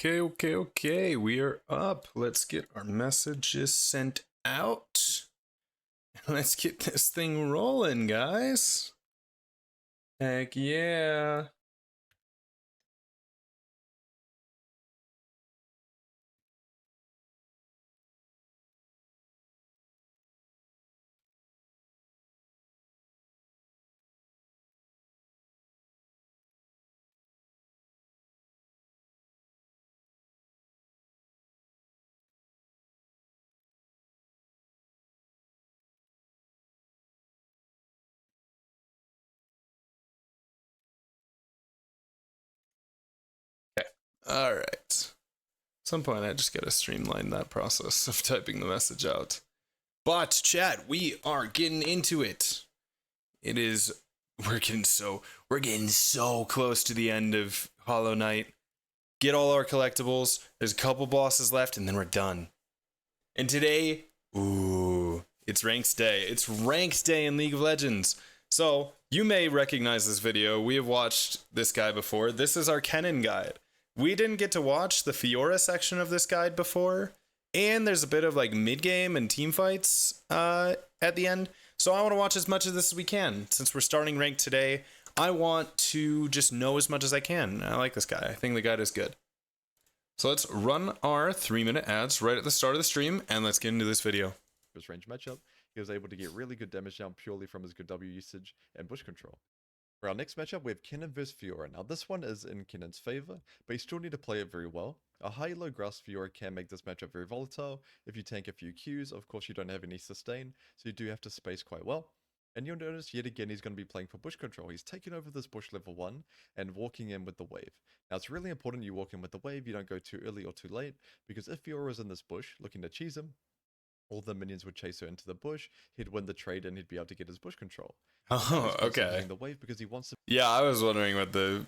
Okay. We are up. Let's get our messages sent out. Let's get this thing rolling, guys. Heck yeah. Okay. All right. At some point, I just gotta streamline that process of typing the message out. But chat, we are getting into it. It is we're getting so close to the end of Hollow Knight. Get all our collectibles. There's a couple bosses left, and then we're done. And today, it's ranked day. It's ranked day in League of Legends. So you may recognize this video. We have watched this guy before. This is our Kennen guide. We didn't get to watch the Fiora section of this guide before. And there's a bit of like mid-game and team fights at the end. So I want to watch as much of this as we can. Since we're starting ranked today, I want to just know as much as I can. I like this guy. I think the guide is good. So let's run our 3-minute ads right at the start of the stream, and let's get into this video. His range matchup, he was able to get really good damage down purely from his good W usage and bush control. For our next matchup, we have Kennen vs Fiora. Now this one is in Kennen's favor, but you still need to play it very well. A high-low grass Fiora can make this matchup very volatile. If you tank a few Qs, of course you don't have any sustain, so you do have to space quite well. And you'll notice yet again he's going to be playing for bush control. He's taking over this bush level 1 and walking in with the wave. Now it's really important you walk in with the wave, you don't go too early or too late, because if Fiora is in this bush looking to cheese him, all the minions would chase her into the bush, he'd win the trade and he'd be able to get his bush control. Oh, okay. The wave because he wants to... Yeah, I was wondering what the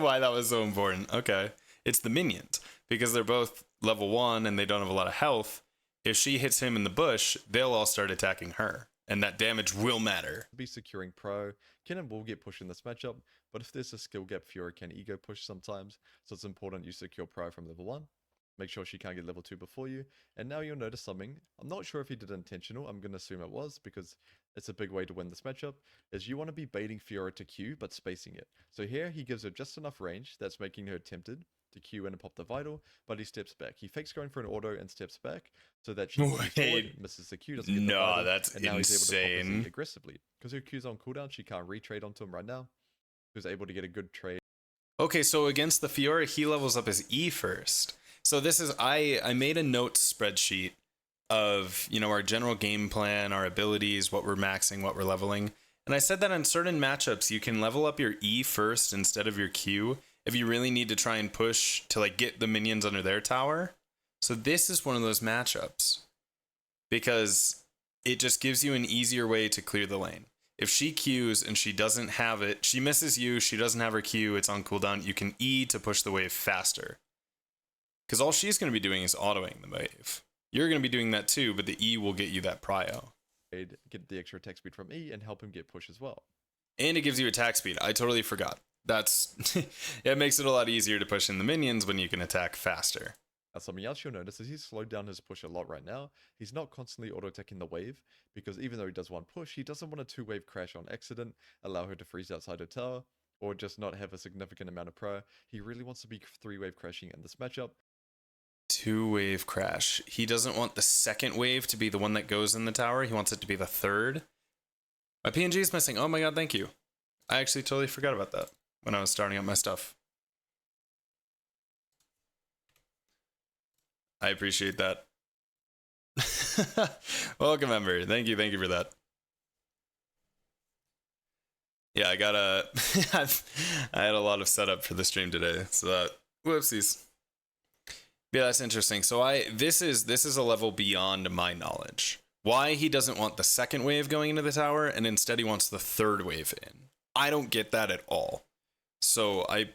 why that was so important. Okay. It's the minions. Because they're both level 1 and they don't have a lot of health. If she hits him in the bush, they'll all start attacking her. And that damage will matter. Be securing pro. Kennen will get pushed in this matchup, but if there's a skill gap, Fiora can ego push sometimes, so it's important you secure pro from level 1. Make sure she can't get level 2 before you, and now you'll notice something. I'm not sure if he did it intentional, I'm going to assume it was, because it's a big way to win this matchup, is you want to be baiting Fiora to Q, but spacing it. So here, he gives her just enough range that's making her tempted to Q in and pop the vital, but he steps back. He fakes going for an auto and steps back, so that she forward, misses the Q, doesn't get the vital, that's and now insane. he's able to pop his E aggressively. Because her Q's on cooldown, she can't retrade onto him right now. He was able to get a good trade. Okay, so against the Fiora, he levels up his E first. So this is, I made a notes spreadsheet of, you know, our general game plan, our abilities, what we're maxing, what we're leveling. And I said that in certain matchups, you can level up your E first instead of your Q if you really need to try and push to like get the minions under their tower. So this is one of those matchups because it just gives you an easier way to clear the lane. If she Qs and she doesn't have it, she misses you, she doesn't have her Q, it's on cooldown, you can E to push the wave faster. Because all she's going to be doing is autoing the wave. You're going to be doing that too, but the E will get you that prio. Get the extra attack speed from E and help him get push as well. And it gives you attack speed. I totally forgot. That's it makes it a lot easier to push in the minions when you can attack faster. Now something else you'll notice is he's slowed down his push a lot right now. He's not constantly auto-attacking the wave, because even though he does one push, he doesn't want a 2-wave crash on accident, allow her to freeze outside her tower, or just not have a significant amount of pro. He really wants to be 3-wave crashing in this matchup. 2-wave crash. He doesn't want the second wave to be the one that goes in the tower. He wants it to be the third. My PNG is missing. Oh my god, thank you. I actually totally forgot about that when I was starting up my stuff. I appreciate that. Welcome, member. Thank you for that. Yeah, I got I had a lot of setup for the stream today, so that whoopsies. Yeah, that's interesting. So this is a level beyond my knowledge. Why he doesn't want the second wave going into the tower and instead he wants the third wave in. I don't get that at all. So I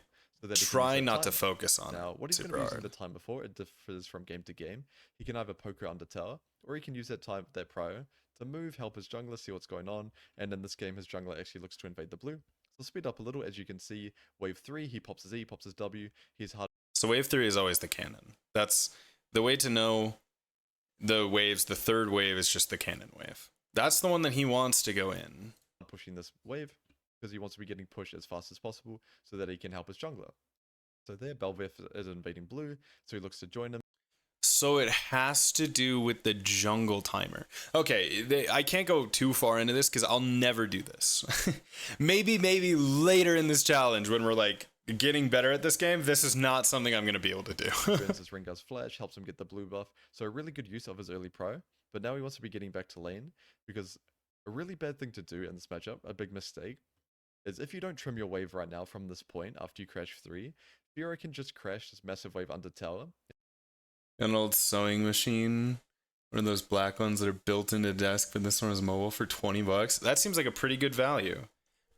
try not to focus on it. Now, what he's going to be using the time before, it differs from game to game. He can either poke her under tower, or he can use that time, that prio, to move, help his jungler, see what's going on, and in this game his jungler actually looks to invade the blue. So speed up a little, as you can see, wave 3, he pops his E, pops his W, he's hard. So wave 3 is always the cannon. That's the way to know the waves. The third wave is just the cannon wave. That's the one that he wants to go in. Pushing this wave because he wants to be getting pushed as fast as possible so that he can help his jungler. So there, Belveth is invading blue, so he looks to join him. So it has to do with the jungle timer. Okay, I can't go too far into this because I'll never do this. maybe later in this challenge when we're like getting better at this game, this is not something I'm going to be able to do. Burns his Rengar's flash, helps him get the blue buff, so a really good use of his early pro. But now he wants to be getting back to lane because a really bad thing to do in this matchup, a big mistake, is if you don't trim your wave right now from this point after you crash 3, Fiora can just crash this massive wave under tower. An old sewing machine, one of those black ones that are built into desk, but this one is mobile for $20. That seems like a pretty good value.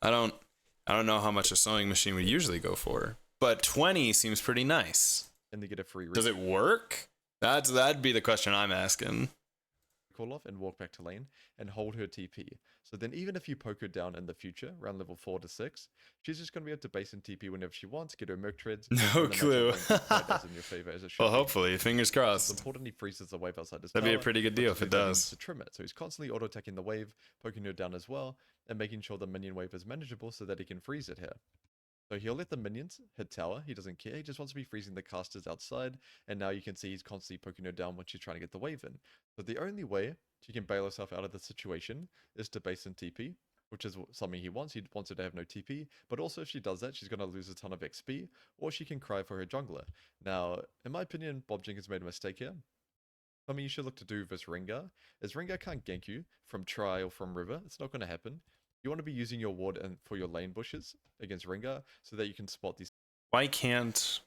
I don't know how much a sewing machine would usually go for, but 20 seems pretty nice. And they get a free. Does it work? That'd be the question I'm asking. Call off and walk back to lane and hold her TP. So then even if you poke her down in the future, around level 4 to 6, she's just going to be able to base and TP whenever she wants, get her Merc Treads. No clue. As in your favor, as it should Well, be. hopefully, fingers crossed. It's important he freezes the wave outside his That'd be a tower, pretty good deal if which it means he needs does. to trim it. So he's constantly auto-attacking the wave, poking her down as well, and making sure the minion wave is manageable so that he can freeze it here. So he'll let the minions hit tower, he doesn't care, he just wants to be freezing the casters outside, and now you can see he's constantly poking her down when she's trying to get the wave in. So the only way she can bail herself out of the situation is to base in TP, which is something he wants. He wants her to have no TP, but also if she does that, she's going to lose a ton of XP, or she can cry for her jungler. Now, in my opinion, Bob Jenkins made a mistake here. Something you should look to do versus Rengar is Rengar can't gank you from Tri or from River. It's not going to happen. You want to be using your ward and for your lane bushes against Rengar so that you can spot these. Why can't?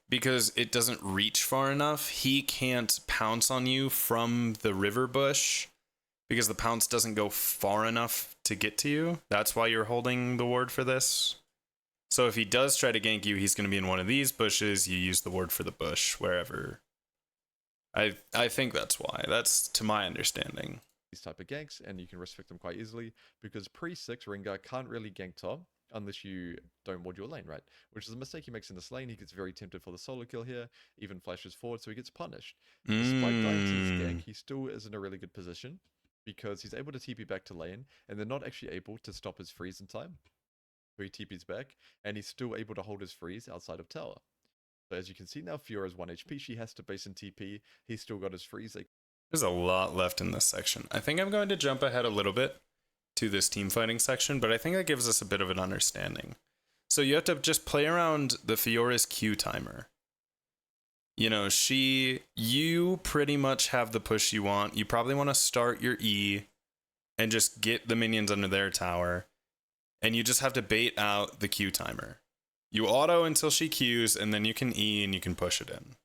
Because it doesn't reach far enough. He can't pounce on you from the river bush because the pounce doesn't go far enough to get to you. That's why you're holding the ward for this. So if he does try to gank you, he's going to be in one of these bushes. You use the ward for the bush wherever. I think that's why. That's to my understanding. These type of ganks, and you can restrict them quite easily because pre-6 Rengar can't really gank top unless you don't ward your lane, right? Which is a mistake he makes in this lane. He gets very tempted for the solo kill here, even flashes forward, so he gets punished. Despite dying to his gank, he still is in a really good position because he's able to TP back to lane, and they're not actually able to stop his freeze in time. So he TPs back, and he's still able to hold his freeze outside of tower. So as you can see now, Fiora's 1 HP, she has to base in TP, he's still got his freeze. There's a lot left in this section. I think I'm going to jump ahead a little bit to this team fighting section, but I think that gives us a bit of an understanding. So you have to just play around the Fiora's Q timer. You know, you pretty much have the push you want. You probably want to start your E and just get the minions under their tower. And you just have to bait out the Q timer. You auto until she Qs, and then you can E and you can push it in.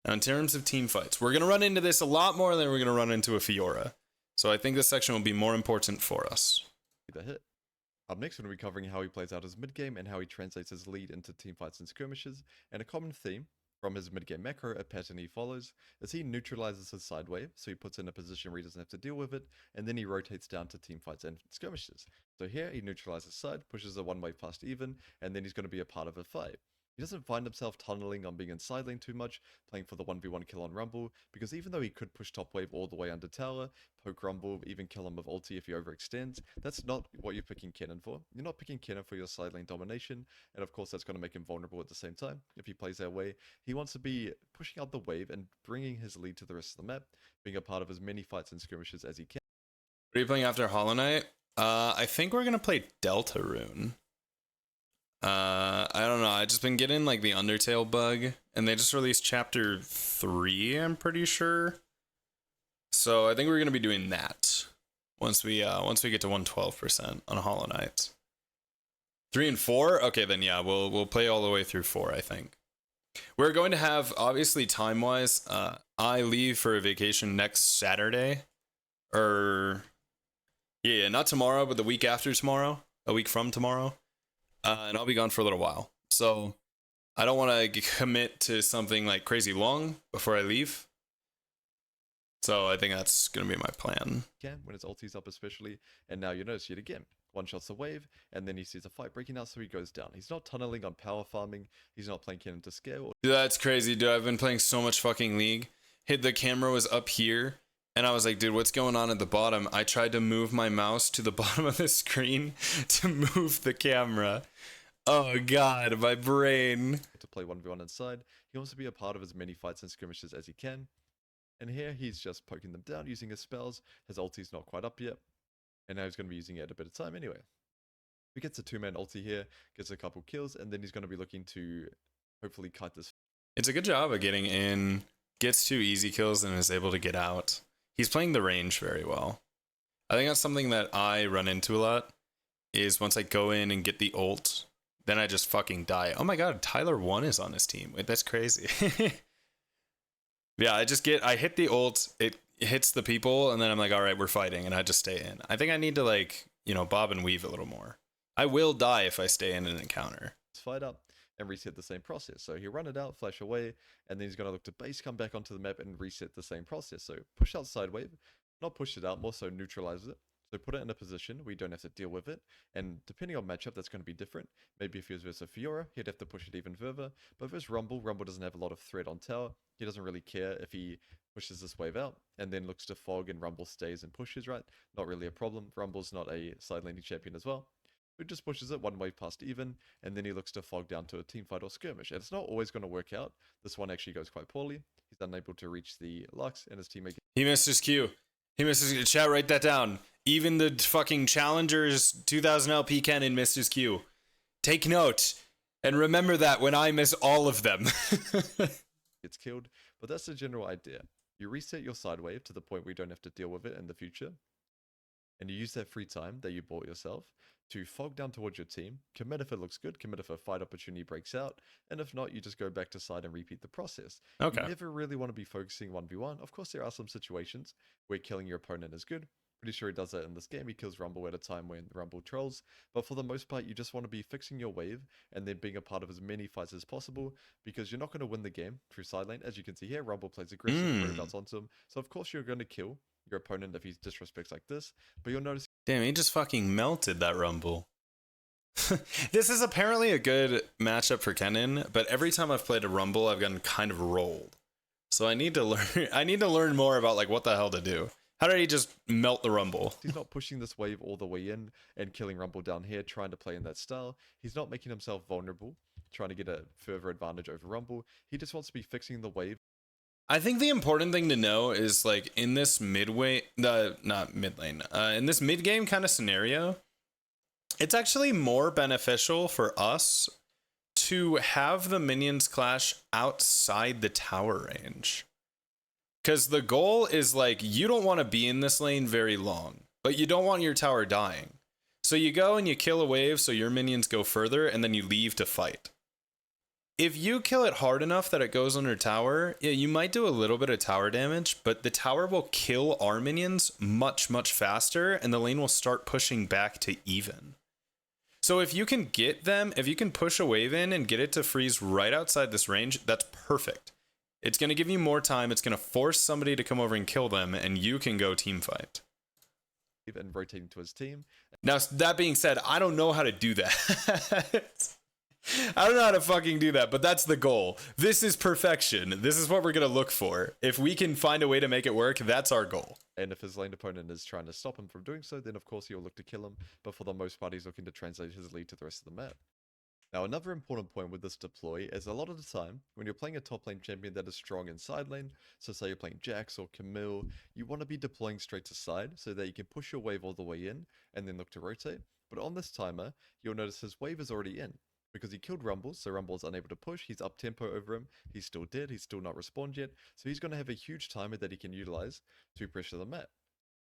Now, in terms of team fights, we're going to run into this a lot more than we're going to run into a Fiora. So I think this section will be more important for us. The hit. Up next, we're going to be covering how he plays out his mid-game and how he translates his lead into team fights and skirmishes. And a common theme from his mid-game macro, a pattern he follows, is he neutralizes his side wave, so he puts in a position where he doesn't have to deal with it, and then he rotates down to team fights and skirmishes. So here, he neutralizes side, pushes a one wave past even, and then he's going to be a part of a fight. He doesn't find himself tunneling on being in side lane too much, playing for the 1v1 kill on Rumble, because even though he could push top wave all the way under tower, poke Rumble, even kill him with ulti if he overextends, that's not what you're picking Kennen for. You're not picking Kennen for your side lane domination, and of course that's going to make him vulnerable at the same time. If he plays that way, he wants to be pushing out the wave and bringing his lead to the rest of the map, being a part of as many fights and skirmishes as he can. What are you playing after Hollow Knight? I think we're going to play Deltarune. I don't know. I just been getting like the Undertale bug, and they just released chapter 3, I'm pretty sure. So I think we're gonna be doing that once we get to 112% on Hollow Knight. 3 and 4? Okay, then yeah, we'll play all the way through 4, I think. We're going to have, obviously time-wise, I leave for a vacation next Saturday. Yeah, not tomorrow, but the week after tomorrow. A week from tomorrow. And I'll be gone for a little while. So I don't want to commit to something like crazy long before I leave. So I think that's going to be my plan. When his ulti's up especially, and now you notice yet again, one-shots a wave, and then he sees a fight breaking out, so he goes down. He's not tunneling on power farming, he's not playing Cannon to scale. Dude, that's crazy, dude. I've been playing so much fucking League. The camera was up here, and I was like, dude, what's going on at the bottom? I tried to move my mouse to the bottom of the screen to move the camera. Oh god, my brain. To play 1v1 inside, he wants to be a part of as many fights and skirmishes as he can. And here he's just poking them down using his spells. His ulti's not quite up yet. And now he's going to be using it at a bit of time anyway. He gets a 2-man ulti here, gets a couple kills, and then he's going to be looking to hopefully kite this. It's a good job of getting in, gets 2 easy kills, and is able to get out. He's playing the range very well. I think that's something that I run into a lot, is once I go in and get the ult, then I just fucking die. Oh my god, Tyler 1 is on his team. Wait, that's crazy. Yeah, I hit the ult, it hits the people, and then I'm like, all right, we're fighting, and I just stay in. I think I need to, like, you know, bob and weave a little more. I will die if I stay in an encounter. Fight up and reset the same process. So he'll run it out, flash away, and then he's going to look to base, come back onto the map, and reset the same process. So push out side wave, not push it out, more so neutralize it. So put it in a position where you don't have to deal with it. And depending on matchup, that's going to be different. Maybe if he was versus Fiora, he'd have to push it even further. But versus Rumble doesn't have a lot of threat on tower. He doesn't really care if he pushes this wave out and then looks to fog and Rumble stays and pushes, right? Not really a problem. Rumble's not a side laning champion as well. He just pushes it 1 wave past even, and then he looks to fog down to a team fight or skirmish. And it's not always going to work out. This one actually goes quite poorly. He's unable to reach the Lux, and his teammate... He missed his Q. He missed his... Chat, write that down. Even the fucking Challengers 2000 LP Cannon missed his Q. Take note. And remember that when I miss all of them. Gets killed. But that's the general idea. You reset your side wave to the point where you don't have to deal with it in the future. And you use that free time that you bought yourself to fog down towards your team, commit if it looks good, commit if a fight opportunity breaks out, and if not, you just go back to side and repeat the process. Okay. You never really want to be focusing 1v1. Of course, there are some situations where killing your opponent is good. Pretty sure he does that in this game. He kills Rumble at a time when Rumble trolls. But for the most part, you just want to be fixing your wave and then being a part of as many fights as possible, because you're not going to win the game through side lane. As you can see here, Rumble plays aggressive, roundouts onto him. So of course you're going to kill your opponent if he disrespects like this. But you'll notice... Damn, he just fucking melted that Rumble. This is apparently a good matchup for Kennen, but every time I've played a Rumble, I've gotten kind of rolled. So I need to learn. I need to learn more about like what the hell to do. How did he just melt the Rumble? He's not pushing this wave all the way in and killing Rumble down here, trying to play in that style. He's not making himself vulnerable, trying to get a further advantage over Rumble. He just wants to be fixing the wave. I think the important thing to know is like in this midway, not mid lane, in this mid game kind of scenario, it's actually more beneficial for us to have the minions clash outside the tower range. Because the goal is like, you don't want to be in this lane very long, but you don't want your tower dying. So you go and you kill a wave so your minions go further, and then you leave to fight. If you kill it hard enough that it goes under tower, yeah, you might do a little bit of tower damage, but the tower will kill our minions much, much faster, and the lane will start pushing back to even. So if you can get them, if you can push a wave in and get it to freeze right outside this range, that's perfect. It's going to give you more time. It's going to force somebody to come over and kill them, and you can go team fight. And rotating to his team. Now, that being said, I don't know how to do that. I don't know how to fucking do that, but that's the goal. This is perfection. This is what we're going to look for. If we can find a way to make it work, that's our goal. And if his lane opponent is trying to stop him from doing so, then of course he'll look to kill him. But for the most part, he's looking to translate his lead to the rest of the map. Now, another important point with this deploy is a lot of the time, when you're playing a top lane champion that is strong in side lane, so say you're playing Jax or Camille, you want to be deploying straight to side so that you can push your wave all the way in and then look to rotate. But on this timer, you'll notice his wave is already in, because he killed Rumble, so Rumble is unable to push, he's up tempo over him, he's still dead, he's still not respawned yet, so he's going to have a huge timer that he can utilize to pressure the map.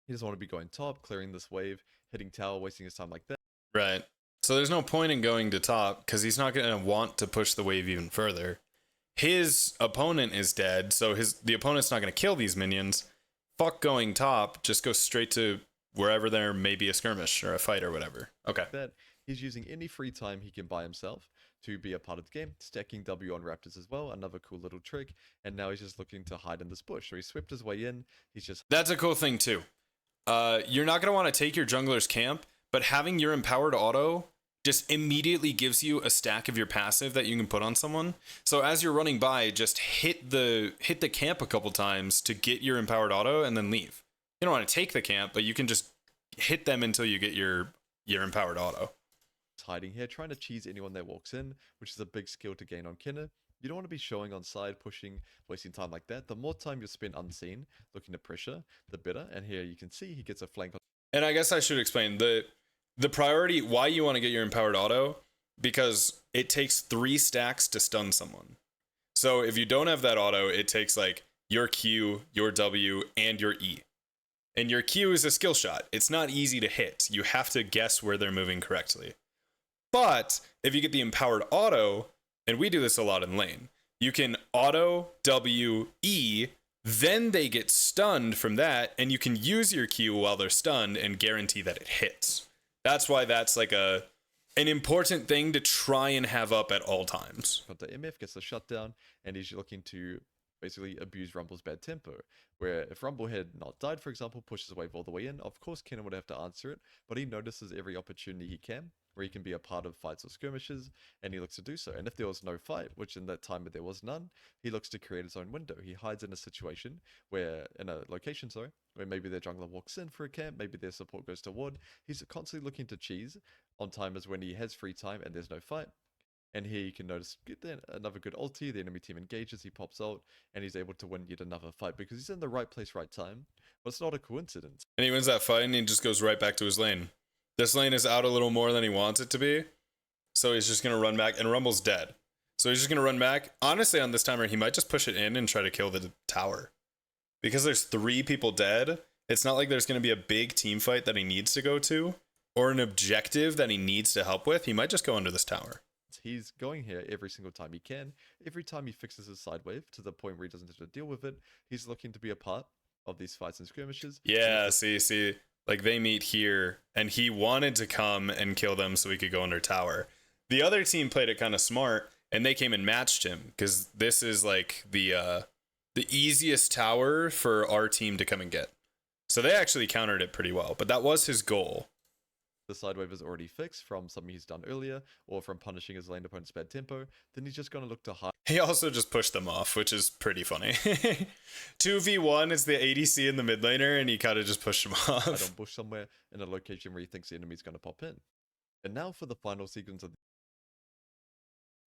He doesn't want to be going top, clearing this wave, hitting tower, wasting his time like that. Right. So there's no point in going to top because he's not going to want to push the wave even further. His opponent is dead, so the opponent's not going to kill these minions. Fuck going top, just go straight to wherever there may be a skirmish or a fight or whatever. Okay. That he's using any free time he can buy himself to be a part of the game, stacking W on Raptors as well, another cool little trick, and now he's just looking to hide in this bush. So he swept his way in, he's just... That's a cool thing too. You're not going to want to take your jungler's camp, but having your empowered auto just immediately gives you a stack of your passive that you can put on someone. So as you're running by, just hit the camp a couple times to get your empowered auto and then leave. You don't want to take the camp, but you can just hit them until you get your empowered auto. Hiding here, trying to cheese anyone that walks in, which is a big skill to gain on Kinner. You don't want to be showing on side, pushing, wasting time like that. The more time you spend unseen, looking to pressure, the better. And here you can see he gets a flank. And I guess I should explain the priority, why you want to get your empowered auto, because it takes 3 stacks to stun someone. So if you don't have that auto, it takes like your Q, your W, and your E. And your Q is a skill shot. It's not easy to hit. You have to guess where they're moving correctly. But if you get the empowered auto, and we do this a lot in lane, you can auto W E, then they get stunned from that, and you can use your Q while they're stunned and guarantee that it hits. That's why that's like an important thing to try and have up at all times. But the MF gets the shutdown, and he's looking to basically abuse Rumble's bad tempo. Where if Rumble had not died, for example, pushes the wave all the way in, of course Kenan would have to answer it, but he notices every opportunity he can, where he can be a part of fights or skirmishes, and he looks to do so. And if there was no fight, which in that time there was none, he looks to create his own window. He hides in a situation where, in a location, where maybe their jungler walks in for a camp, maybe their support goes to ward. He's constantly looking to cheese on timers when he has free time and there's no fight. And here you can notice another good ulti, the enemy team engages, he pops ult, and he's able to win yet another fight because he's in the right place, right time. But it's not a coincidence. And he wins that fight and he just goes right back to his lane. This lane is out a little more than he wants it to be. So he's just going to run back, and Rumble's dead. So he's just going to run back. Honestly, on this timer, he might just push it in and try to kill the tower. Because there's 3 people dead, it's not like there's going to be a big team fight that he needs to go to, or an objective that he needs to help with. He might just go under this tower. He's going here every single time he can. Every time he fixes his side wave to the point where he doesn't have to deal with it, he's looking to be a part of these fights and skirmishes. Yeah, see. Like, they meet here, and he wanted to come and kill them so he could go under tower. The other team played it kind of smart, and they came and matched him, because this is, like, the easiest tower for our team to come and get. So they actually countered it pretty well, but that was his goal. The side wave is already fixed from something he's done earlier, or from punishing his lane opponent's bad tempo, then he's just going to look to hide. He also just pushed them off, which is pretty funny. 2v1 is the ADC in the mid laner, and he kind of just pushed him off. Hide on bush somewhere in a location where he thinks the enemy's going to pop in. And now for the final sequence of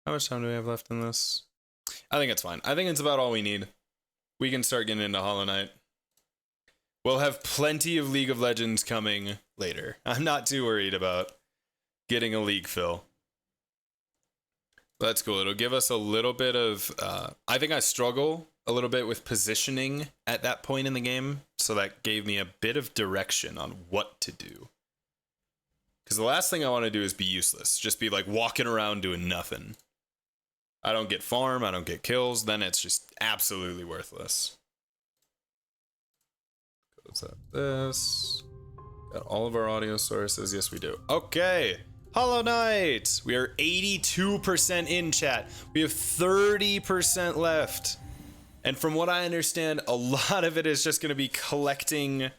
How much time do we have left in this? I think it's fine. I think it's about all we need. We can start getting into Hollow Knight. We'll have plenty of League of Legends coming later. I'm not too worried about getting a league fill. That's cool. It'll give us a little bit of... I think I struggle a little bit with positioning at that point in the game, so that gave me a bit of direction on what to do. Because the last thing I want to do is be useless. Just be like walking around doing nothing. I don't get farm, I don't get kills, then it's just absolutely worthless. Goes at this. Got all of our audio sources. Yes, we do. Okay. Hollow Knight. We are 82% in, chat. We have 30% left. And from what I understand, a lot of it is just going to be collecting,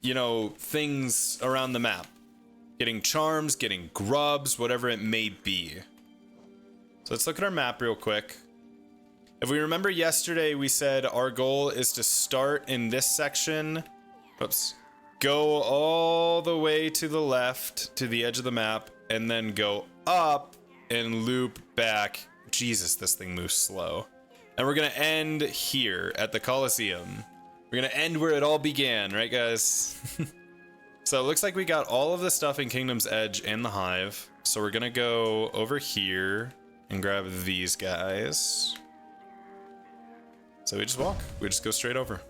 things around the map. Getting charms, getting grubs, whatever it may be. So let's look at our map real quick. If we remember yesterday, we said our goal is to start in this section. Oops. Go all the way to the left to the edge of the map and then go up and loop back. Jesus, this thing moves slow. And we're going to end here at the Colosseum. We're going to end where it all began, right, guys? So it looks like we got all of the stuff in Kingdom's Edge and the Hive. So we're going to go over here and grab these guys. So we just walk. We just go straight over.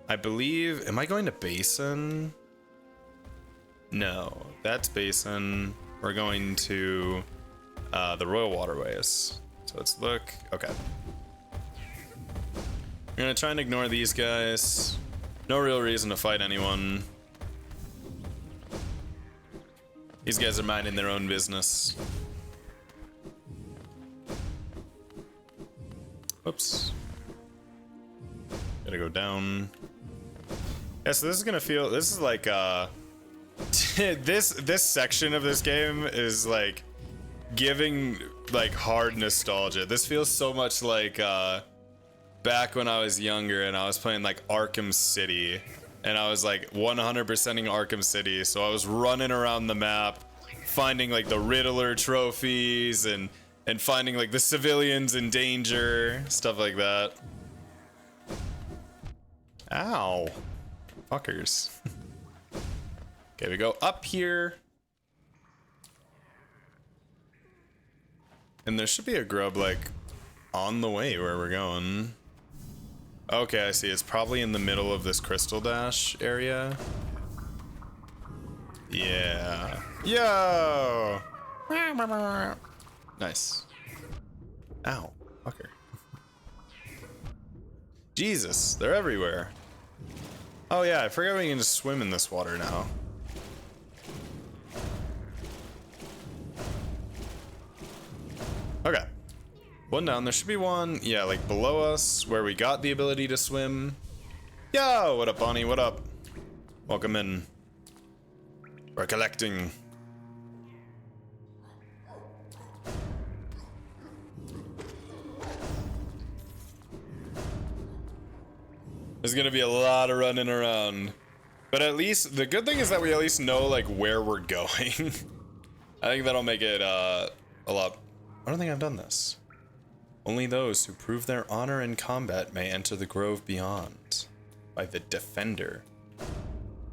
I believe... Am I going to Basin? No, that's Basin. We're going to the Royal Waterways. So let's look. Okay. We're going to try and ignore these guys. No real reason to fight anyone. These guys are minding their own business. Oops. Gotta go down. Yeah, so this is gonna feel, this is like, this section of this game is like giving like hard nostalgia. This feels so much like back when I was younger and I was playing like Arkham City, and I was like 100%ing Arkham City, so I was running around the map finding like the Riddler trophies and finding like the civilians in danger, stuff like that. Ow. Fuckers. Okay, we go up here. And there should be a grub like on the way where we're going. Okay, I see. It's probably in the middle of this crystal dash area. Yeah. Yo! Nice. Ow. Fucker. Jesus, they're everywhere. Oh yeah, I forgot we can just swim in this water now. Okay. One down. There should be one, yeah, like below us where we got the ability to swim. Yo, what up, Bonnie? What up? Welcome in. We're collecting. There's gonna be a lot of running around. But at least, the good thing is that we at least know, like, where we're going. I think that'll make it, a lot... I don't think I've done this. Only those who prove their honor in combat may enter the grove beyond. By the Defender.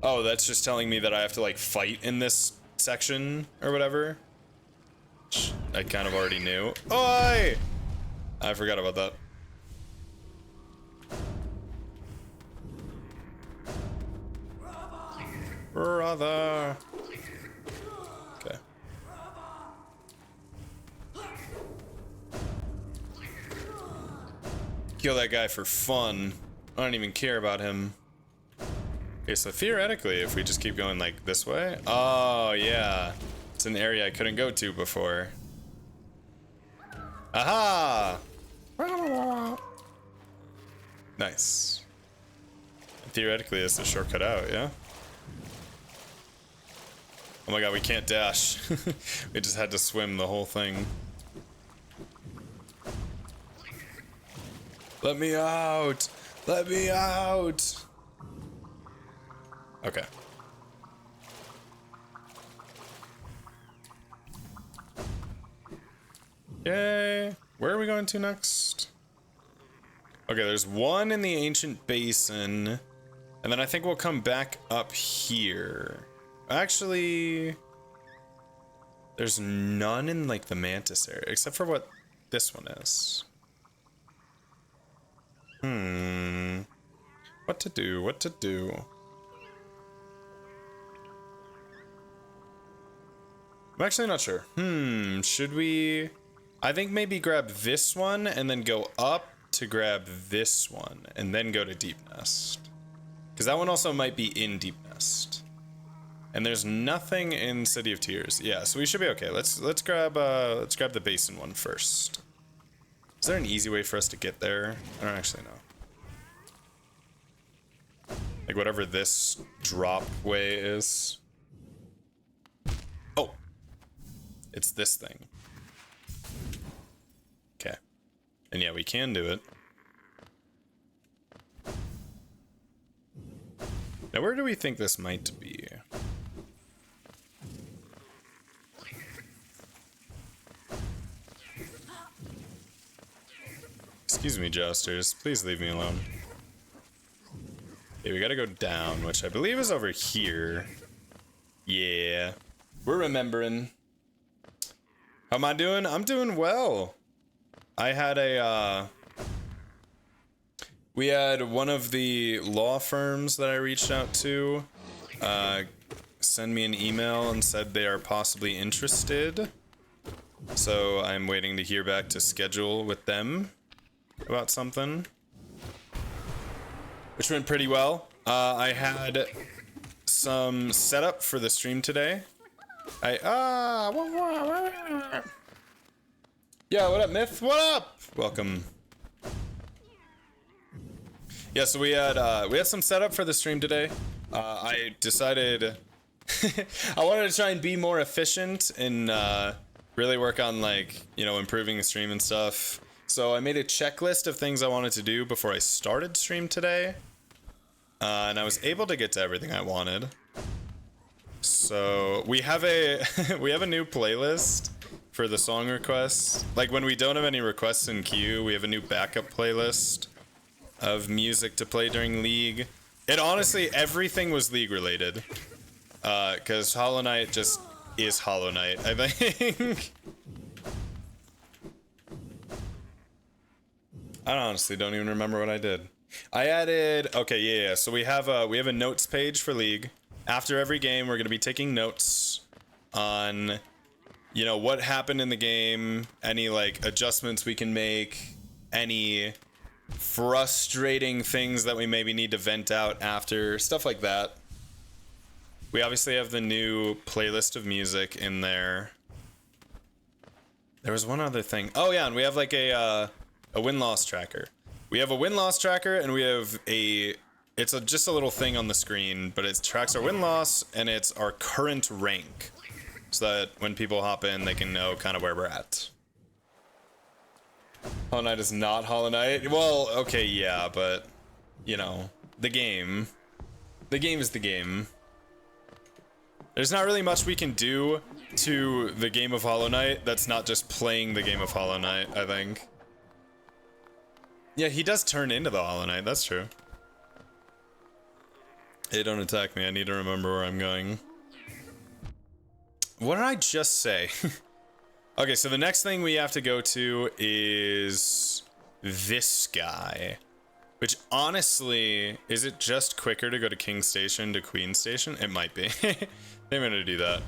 Oh, that's just telling me that I have to, like, fight in this section, or whatever. I kind of already knew. Oi! I forgot about that. Brother. Okay. Kill that guy for fun. I don't even care about him. Okay, so theoretically, if we just keep going like this way. Oh, yeah. It's an area I couldn't go to before. Aha! Nice. Theoretically, it's a shortcut out, yeah? Oh my god, we can't dash. We just had to swim the whole thing. Let me out! Let me out! Okay. Yay! Where are we going to next? Okay, there's one in the ancient basin. And then I think we'll come back up here. Actually, there's none in like the mantis area, except for what this one is. What to do? What to do? I'm actually not sure. Should we? I think maybe grab this one and then go up to grab this one and then go to Deep Nest. Because that one also might be in Deep Nest. And there's nothing in City of Tears. Yeah, so we should be okay. Let's grab the basin one first. Is there an easy way for us to get there? I don't actually know. Like whatever this drop way is. Oh. It's this thing. Okay. And yeah, we can do it. Now where do we think this might be? Excuse me, jousters. Please leave me alone. Okay, we gotta go down, which I believe is over here. Yeah. We're remembering. How am I doing? I'm doing well. I had a, we had one of the law firms that I reached out to, send me an email and said they are possibly interested. So I'm waiting to hear back to schedule with them about something, which went pretty well. I had some setup for the stream today. Yeah, what up, Myth? What up? Welcome. Yeah, so we had some setup for the stream today. I decided I wanted to try and be more efficient and really work on, like, you know, improving the stream and stuff. So I made a checklist of things I wanted to do before I started stream today. And I was able to get to everything I wanted. So we have a we have a new playlist for the song requests. Like, when we don't have any requests in queue, we have a new backup playlist of music to play during League. It honestly, everything was League related. Because Hollow Knight just is Hollow Knight, I think. I honestly don't even remember what I did. I added, okay, yeah. So we have a notes page for League. After every game, we're gonna be taking notes on, you know, what happened in the game, any like adjustments we can make, any frustrating things that we maybe need to vent out after, stuff like that. We obviously have the new playlist of music in there. There was one other thing. Oh yeah, and we have like a win-loss tracker. We have a win-loss tracker, and we have it's just a little thing on the screen, but it tracks our win-loss, and it's our current rank, so that when people hop in, they can know kind of where we're at. Hollow Knight is not Hollow Knight. Well, okay, yeah, but, you know, the game. The game is the game. There's not really much we can do to the game of Hollow Knight that's not just playing the game of Hollow Knight, I think. Yeah, he does turn into the Hollow Knight, that's true. Hey, don't attack me, I need to remember where I'm going. What did I just say? Okay, so the next thing we have to go to is this guy. Which, honestly, is it just quicker to go to King Station to Queen Station? It might be. I'm gonna do that.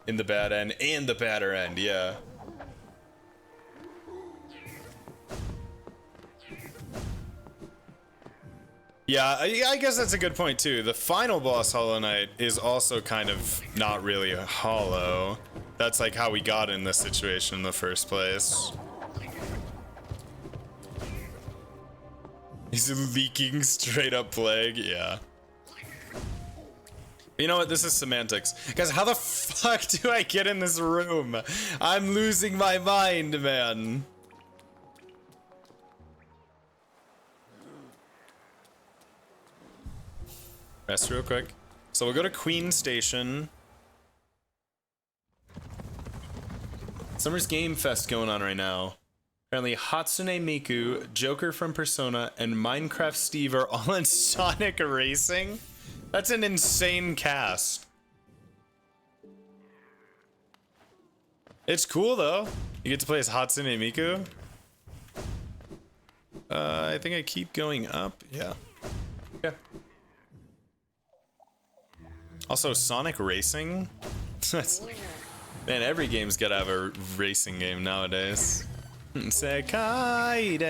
In the bad end and the badder end, yeah. Yeah, I guess that's a good point too. The final boss, Hollow Knight, is also kind of not really a hollow. That's like how we got in this situation in the first place. He's leaking straight up plague, yeah. You know what, this is semantics. Guys, how the fuck do I get in this room? I'm losing my mind, man. Rest real quick. So we'll go to Queen Station. Summer's Game Fest going on right now. Apparently Hatsune Miku, Joker from Persona, and Minecraft Steve are all in Sonic Racing? That's an insane cast. It's cool though. You get to play as Hatsune Miku. I think I keep going up. Yeah. Yeah. Also, Sonic Racing? Man, every game's gotta have a racing game nowadays. Sekai.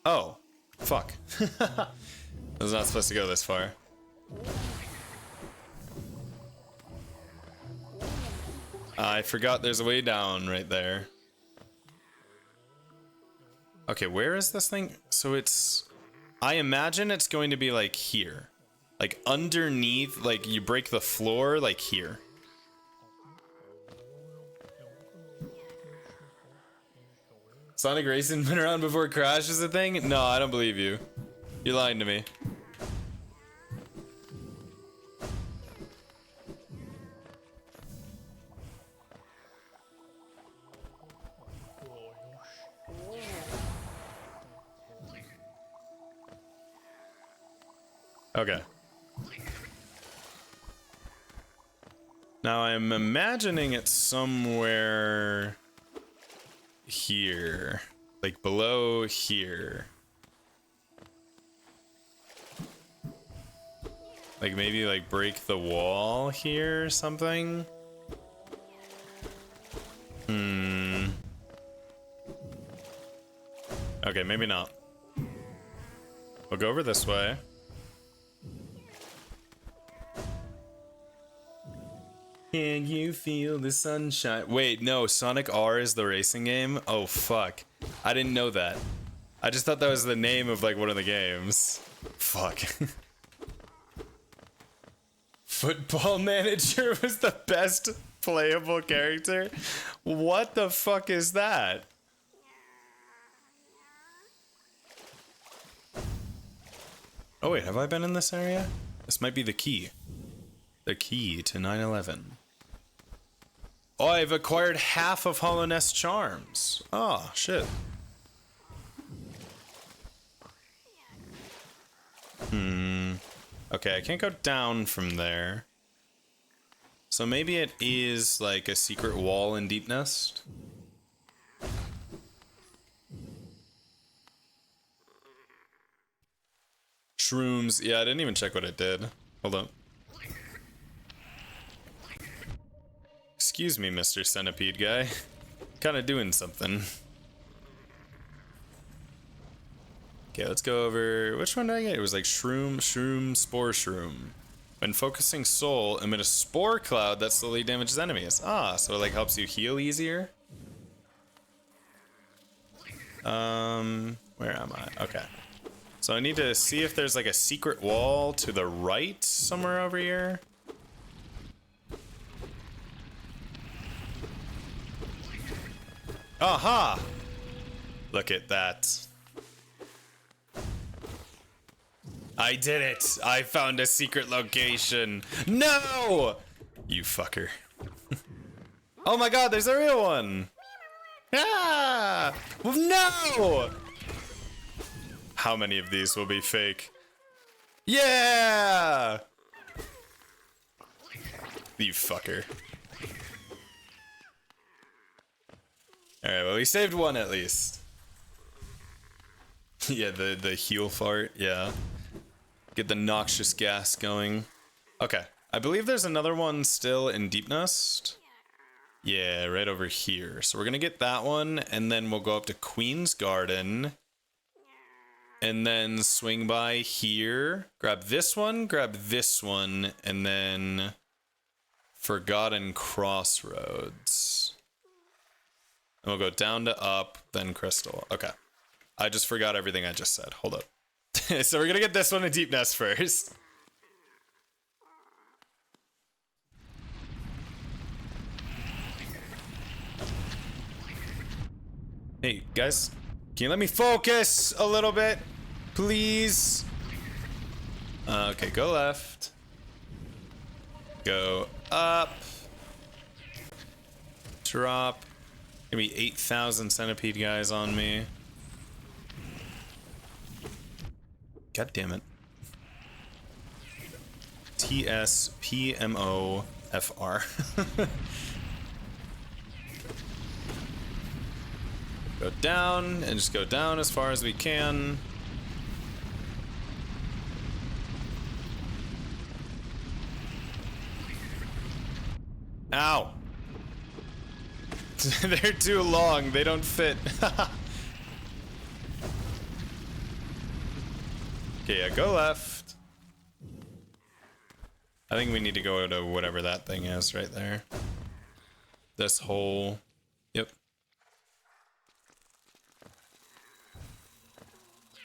Oh, fuck. I was not supposed to go this far. I forgot there's a way down right there. Okay, where is this thing? So it's... I imagine it's going to be like here. Like underneath, like you break the floor, like here. Sonic Racing been around before Crash is a thing? No, I don't believe you. You're lying to me. Okay. Now I'm imagining it's somewhere here. Like below here. Like maybe like break the wall here or something? Okay, maybe not. We'll go over this way. Can you feel the sunshine? Wait, no, Sonic R is the racing game? Oh, fuck. I didn't know that. I just thought that was the name of, like, one of the games. Fuck. Football Manager was the best playable character? What the fuck is that? Oh, wait, have I been in this area? This might be the key. The key to 9/11. Oh, I've acquired half of Hollow Nest charms. Oh, shit. Okay, I can't go down from there. So maybe it is like a secret wall in Deep Nest. Shrooms. Yeah, I didn't even check what it did. Hold on. Excuse me, Mr. Centipede guy. Kinda doing something. Okay, let's go over... Which one did I get? It was like Shroom, Spore Shroom. When focusing Soul, emit a Spore Cloud that slowly damages enemies. Ah, so it like helps you heal easier? Where am I? Okay. So I need to see if there's like a secret wall to the right somewhere over here. Aha! Look at that. I did it! I found a secret location. No! You fucker. Oh my god, there's a real one! Ah! No! How many of these will be fake? Yeah! You fucker. Alright, well we saved one at least. Yeah, the heal fart, yeah. Get the noxious gas going. Okay, I believe there's another one still in Deep Nest. Yeah, right over here. So we're gonna get that one, and then we'll go up to Queen's Garden. And then swing by here. Grab this one, and then Forgotten Crossroads. And we'll go down to up, then Crystal. Okay. I just forgot everything I just said. Hold up. So we're gonna get this one in Deep Nest first. Hey, guys. Can you let me focus a little bit? Please? Okay, go left. Go up. Drop. Gonna be 8,000 centipede guys on me. God damn it. TSPMOFR. Go down and just go down as far as we can. Ow. They're too long. They don't fit. Okay, yeah, go left. I think we need to go to whatever that thing is right there. This hole. Yep.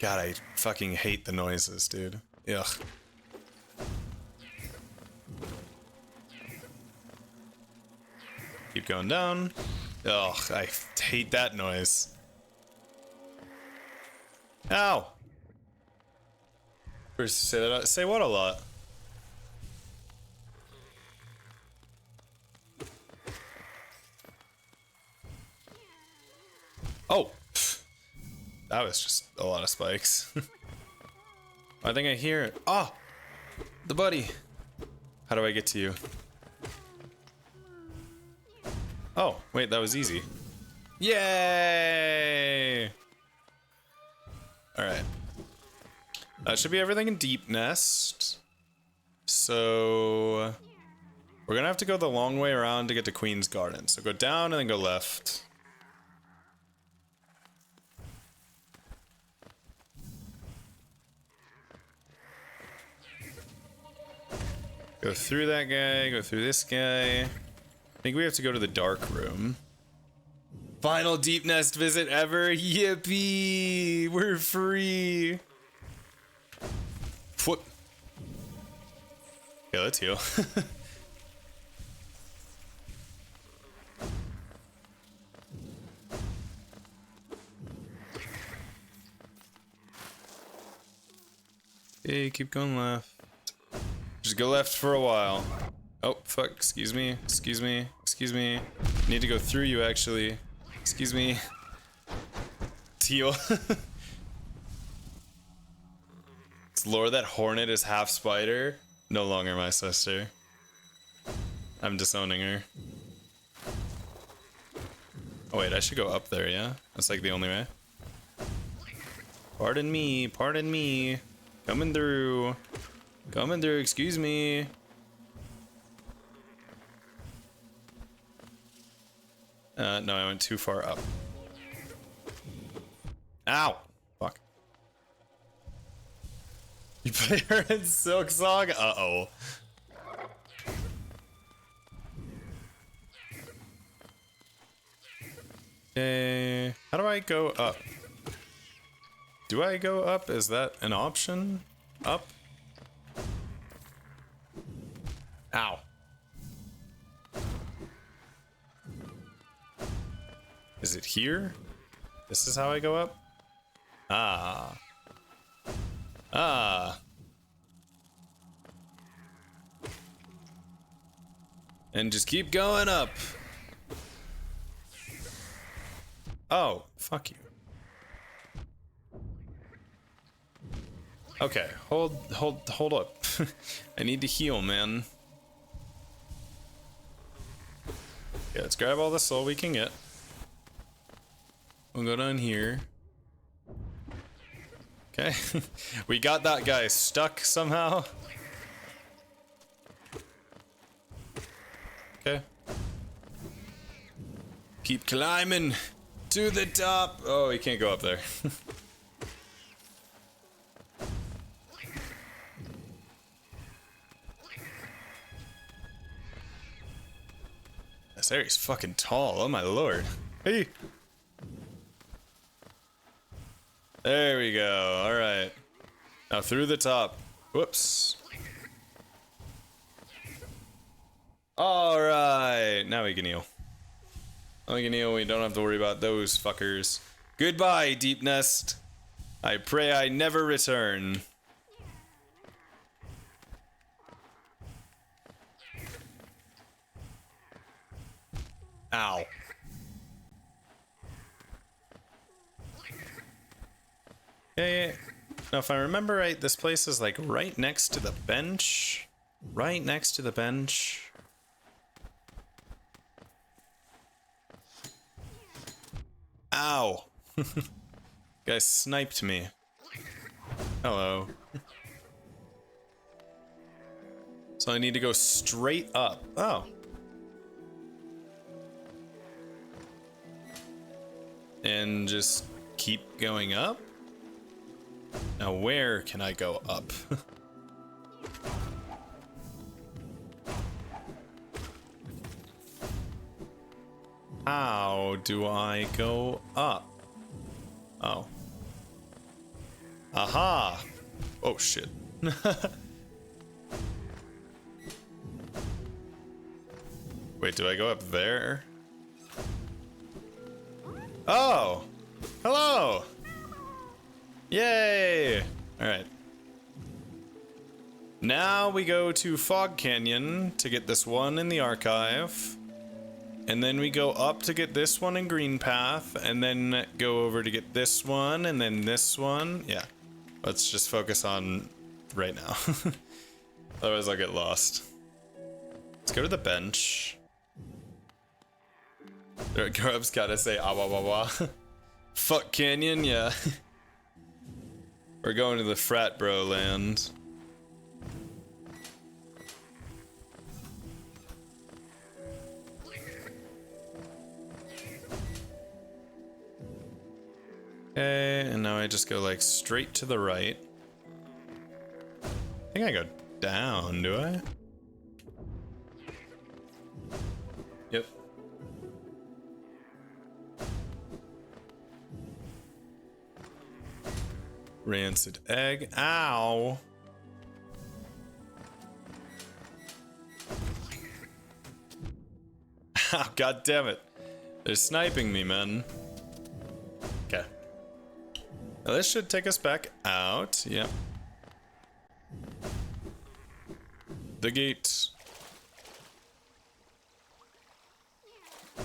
God, I fucking hate the noises, dude. Ugh. Keep going down. Ugh, I hate that noise. Ow! Say that. Say what a lot? Oh! Pfft. That was just a lot of spikes. I think I hear it. Oh! The buddy! How do I get to you? Oh, wait, that was easy. Yay! Alright. That should be everything in Deep Nest. So... we're gonna have to go the long way around to get to Queen's Garden. So go down and then go left. Go through that guy, go through this guy. I think we have to go to the dark room. Final deep nest visit ever. Yippee! We're free. What? Yeah, let's heal. Hey, keep going left. Just go left for a while. Oh, fuck. Excuse me. Excuse me. Excuse me. Need to go through you, actually. Excuse me. Teal. It's lore that Hornet is half spider. No longer my sister. I'm disowning her. Oh wait, I should go up there, yeah? That's like the only way. Pardon me, pardon me. Coming through. Coming through, excuse me. No, I went too far up. Ow! Fuck. You play her in Silk Song? Uh-oh. Okay. How do I go up? Do I go up? Is that an option? Up? Ow. Is it here? This is how I go up? Ah. Ah. And just keep going up. Oh, fuck you. Okay, hold up. I need to heal, man. Yeah, let's grab all the soul we can get. We'll go down here. Okay. We got that guy stuck somehow. Okay. Keep climbing to the top. Oh, he can't go up there. This area's fucking tall. Oh my lord. Hey. There we go. All right. Now through the top. Whoops. All right. Now we can heal. Now we can heal. We don't have to worry about those fuckers. Goodbye, Deep Nest. I pray I never return. Ow. Okay. Now, if I remember right, this place is like right next to the bench. Right next to the bench. Ow. Guy sniped me. Hello. So I need to go straight up. Oh. And just keep going up? Now where can I go up? How do I go up? Oh. Aha! Oh shit. Wait, do I go up there? Oh! Hello! Yay! Alright. Now we go to Fog Canyon to get this one in the archive. And then we go up to get this one in Green Path. And then go over to get this one and then this one. Yeah. Let's just focus on right now. Otherwise I'll get lost. Let's go to the bench. Grub's gotta say ah wah wah wah. Fuck Canyon, yeah. We're going to the frat bro land. Okay, and now I just go like straight to the right. I think I go down, do I? Rancid egg. Ow. God damn it. They're sniping me, man. Okay. Now this should take us back out. Yep. The gate.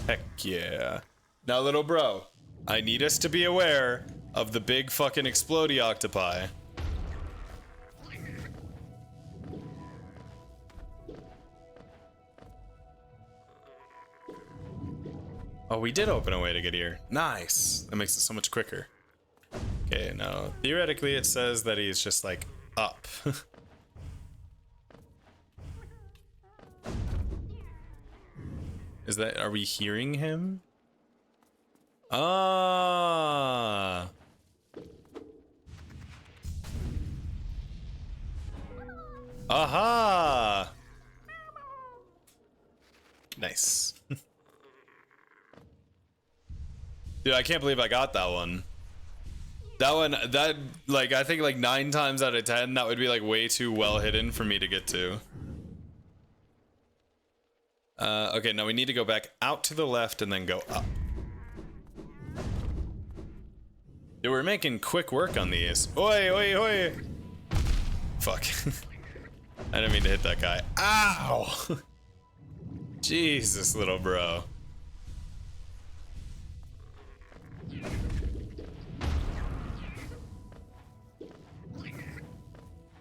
Heck yeah. Now, little bro, I need us to be aware of the big fucking explodey octopi. Oh, we did open a way to get here. Nice. That makes it so much quicker. Okay, now, theoretically it says that he's just like up. Is that, are we hearing him? Ah. Aha. Nice. Dude, I can't believe I got that one. That, like, I think like 9 times out of 10, that would be like way too well hidden for me to get to. Okay, now we need to go back out to the left and then go up. Dude, we're making quick work on these. Oi, oi, oi! Fuck. I didn't mean to hit that guy. Ow! Jesus, little bro.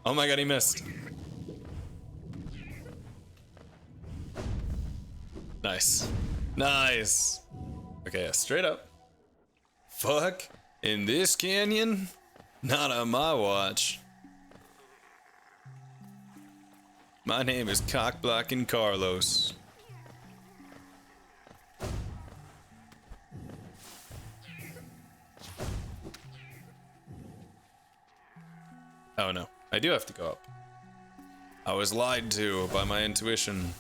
Oh my god, he missed. Nice. Nice. Okay, straight up. Fuck. In this canyon? Not on my watch. My name is Cockblocking Carlos. Oh no, I do have to go up. I was lied to by my intuition.